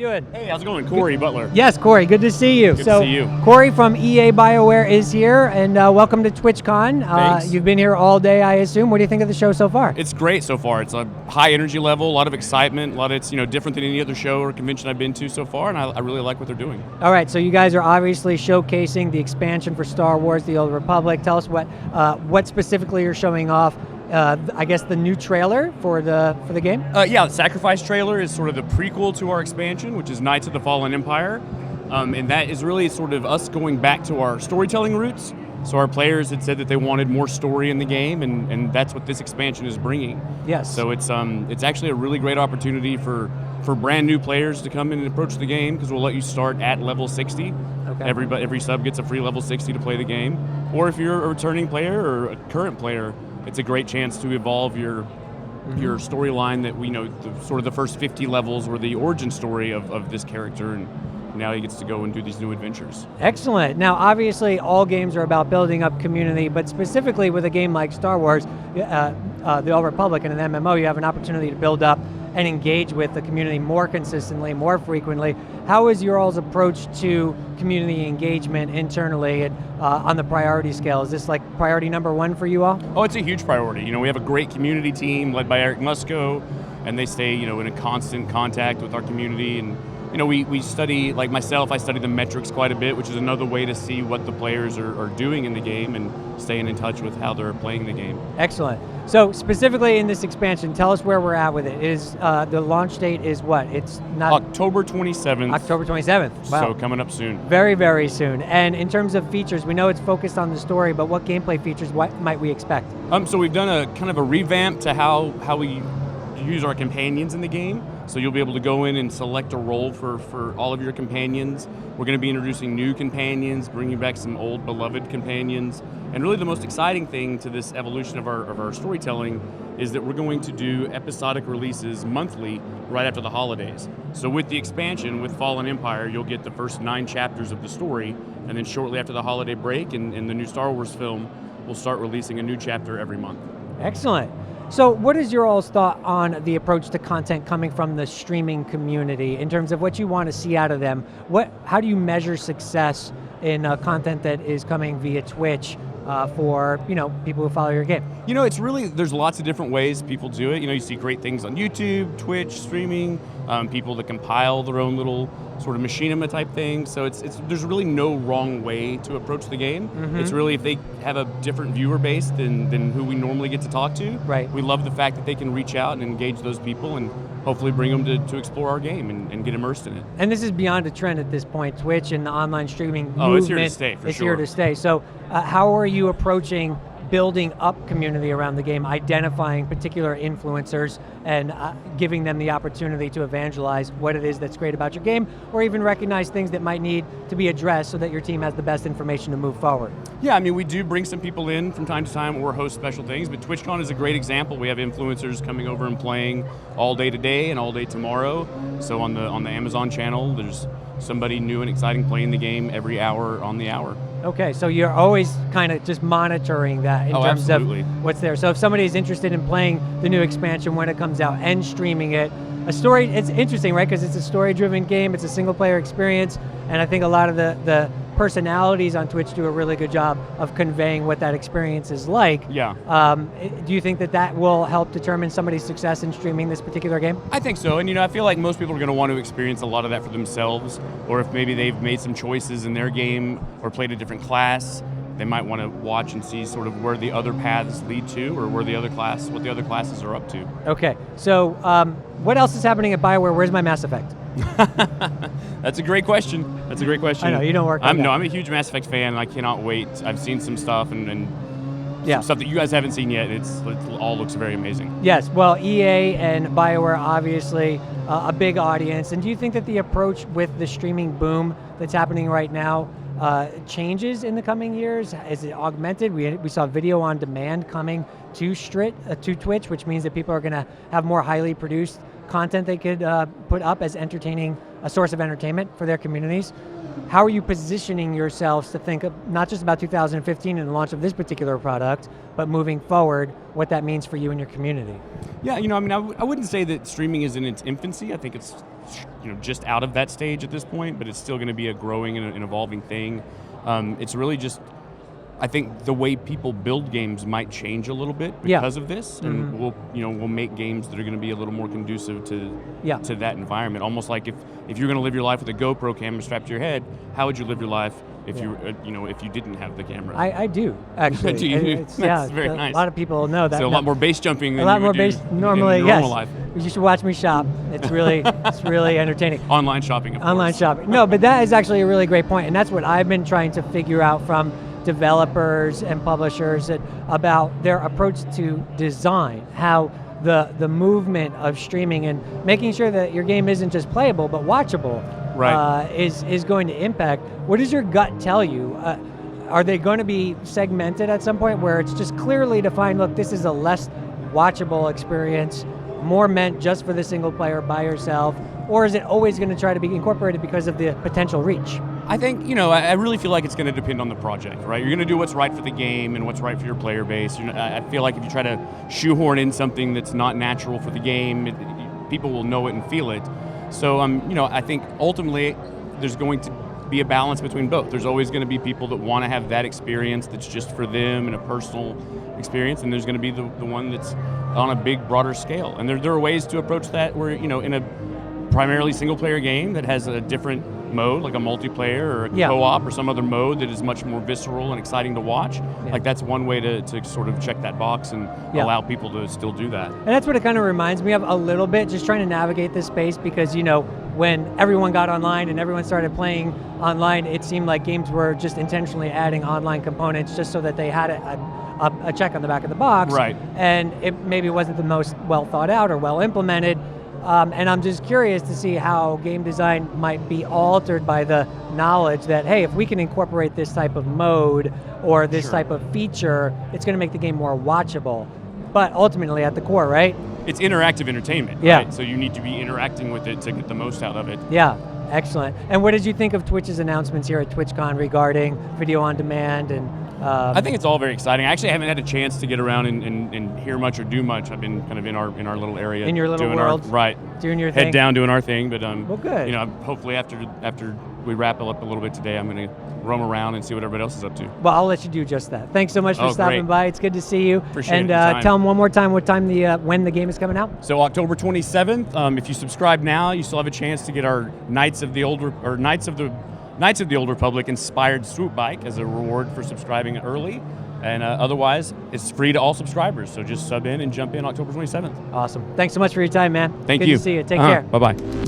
doing? Hey, how's it going? Cory, Butler. Yes, Cory, good to see you. Good to see you. Cory from EA Bioware is here, and welcome to TwitchCon. Thanks. You've been here all day, I assume. What do you think of the show so far? It's great so far. It's a high energy level, a lot of excitement, it's different than any other show or convention I've been to so far, and I really like what they're doing. All right, so you guys are obviously showcasing the expansion for Star Wars: The Old Republic. Tell us what specifically you're showing off. I guess the new trailer for the game? Yeah, the Sacrifice trailer is sort of the prequel to our expansion, which is Knights of the Fallen Empire. And that is really sort of us going back to our storytelling roots. So our players had said that they wanted more story in the game, and that's what this expansion is bringing. Yes. So it's actually a really great opportunity for brand new players to come in and approach the game, because we'll let you start at level 60. Okay. Every sub gets a free level 60 to play the game. Or if you're a returning player or a current player, it's a great chance to evolve your storyline that we know, sort of the first 50 levels were the origin story of this character, and now he gets to go and do these new adventures. Excellent. Now, obviously, all games are about building up community, but specifically with a game like Star Wars, The Old Republic, and an MMO, you have an opportunity to build up and engage with the community more consistently, more frequently. How is your all's approach to community engagement internally and, on the priority scale? Is this like priority number one for you all? Oh, it's a huge priority. We have a great community team led by Eric Musco, and they stay, in a constant contact with our community. And we study, like myself, I study the metrics quite a bit, which is another way to see what the players are doing in the game and staying in touch with how they're playing the game. Excellent. So specifically in this expansion, tell us where we're at with it. The launch date is what? It's not October 27th. October 27th. Wow. So coming up soon. Very, very soon. And in terms of features, we know it's focused on the story, but what gameplay features might we expect? So we've done a kind of a revamp to how we use our companions in the game. So you'll be able to go in and select a role for all of your companions. We're going to be introducing new companions, bringing back some old beloved companions. And really the most exciting thing to this evolution of our storytelling is that we're going to do episodic releases monthly right after the holidays. So with the expansion, with Fallen Empire, you'll get the first 9 chapters of the story, and then shortly after the holiday break and the new Star Wars film, we'll start releasing a new chapter every month. Excellent. So what is your all's thought on the approach to content coming from the streaming community in terms of what you want to see out of them? How do you measure success in content that is coming via Twitch for people who follow your game? It's really, there's lots of different ways people do it. You see great things on YouTube, Twitch, streaming, people that compile their own little sort of machinima type thing. So there's really no wrong way to approach the game. Mm-hmm. It's really if they have a different viewer base than who we normally get to talk to. Right. We love the fact that they can reach out and engage those people and hopefully bring them to explore our game and get immersed in it. And this is beyond a trend at this point. Twitch and the online streaming movement. It's here to stay, for sure. It's here to stay. So how are you approaching building up community around the game, identifying particular influencers and giving them the opportunity to evangelize what it is that's great about your game, or even recognize things that might need to be addressed so that your team has the best information to move forward? Yeah, we do bring some people in from time to time or host special things, but TwitchCon is a great example. We have influencers coming over and playing all day today and all day tomorrow. So on the Amazon channel, there's somebody new and exciting playing the game every hour on the hour. Okay, so you're always kind of just monitoring that in terms absolutely. of what's there. So if somebody is interested in playing the new expansion when it comes out and streaming it, it's interesting, right? Because it's a story-driven game, it's a single-player experience, and I think a lot of the personalities on Twitch do a really good job of conveying what that experience is like. Yeah. Do you think that will help determine somebody's success in streaming this particular game? I think so, and I feel like most people are going to want to experience a lot of that for themselves, or if maybe they've made some choices in their game or played a different class, they might want to watch and see sort of where the other paths lead to, or what the other classes are up to. Okay, so what else is happening at Bioware? Where's my Mass Effect? That's a great question. I know, you don't work on that. No, I'm a huge Mass Effect fan, and I cannot wait. I've seen some stuff and some stuff that you guys haven't seen yet. It all looks very amazing. Yes, well, EA and Bioware, obviously, a big audience. And do you think that the approach with the streaming boom that's happening right now changes in the coming years? Is it augmented? We saw video on demand coming to Twitch, which means that people are going to have more highly produced content they could put up as a source of entertainment for their communities. How are you positioning yourselves to think of not just about 2015 and the launch of this particular product, but moving forward, what that means for you and your community? Yeah, I wouldn't say that streaming is in its infancy. I think it's just out of that stage at this point, but it's still going to be a growing and an evolving thing. It's really just, I think the way people build games might change a little bit because of this, and we'll make games that are going to be a little more conducive to that environment. Almost like if you're going to live your life with a GoPro camera strapped to your head, how would you live your life if you if you didn't have the camera? I do actually. Do you? It's, That's very nice. A lot of people know that. So a lot more base jumping than a lot you more would base do normally. in Yes. normal life. You should watch me shop. It's really entertaining. Online shopping. Of Online course. shopping. No, but that is actually a really great point, and that's what I've been trying to figure out from developers and publishers about their approach to design, how the movement of streaming and making sure that your game isn't just playable but watchable is going to impact. What does your gut tell you? Are they going to be segmented at some point where it's just clearly defined, look, this is a less watchable experience, more meant just for the single player by yourself, or is it always going to try to be incorporated because of the potential reach? I think, I really feel like it's going to depend on the project, right? You're going to do what's right for the game and what's right for your player base. I feel like if you try to shoehorn in something that's not natural for the game, people will know it and feel it. So, I think ultimately there's going to be a balance between both. There's always going to be people that want to have that experience that's just for them and a personal experience, and there's going to be the one that's on a big, broader scale. And there are ways to approach that where, in a primarily single-player game that has a different mode, like a multiplayer or a co-op or some other mode that is much more visceral and exciting to watch. Like that's one way to sort of check that box and allow people to still do that. And that's what it kind of reminds me of a little bit, just trying to navigate this space, because when everyone got online and everyone started playing online, it seemed like games were just intentionally adding online components just so that they had a check on the back of the box. Right. And it maybe wasn't the most well thought out or well implemented. And I'm just curious to see how game design might be altered by the knowledge that, hey, if we can incorporate this type of mode or this type of feature, it's going to make the game more watchable. But ultimately, at the core, right? It's interactive entertainment, right? So you need to be interacting with it to get the most out of it. Yeah, excellent. And what did you think of Twitch's announcements here at TwitchCon regarding video on demand and I think it's all very exciting. I actually haven't had a chance to get around and hear much or do much. I've been kind of in our little area. In your little world. Doing your thing. Head down doing our thing. But well, good. Hopefully after we wrap up a little bit today, I'm going to roam around and see what everybody else is up to. Well, I'll let you do just that. Thanks so much for stopping by. It's good to see you. Appreciate it. And tell them one more time what time when the game is coming out. So October 27th. If you subscribe now, you still have a chance to get our Knights of the Old Republic inspired swoop bike as a reward for subscribing early. And otherwise, it's free to all subscribers. So just sub in and jump in October 27th. Awesome. Thanks so much for your time, man. Thank you. Good to see you. Take care. Bye-bye.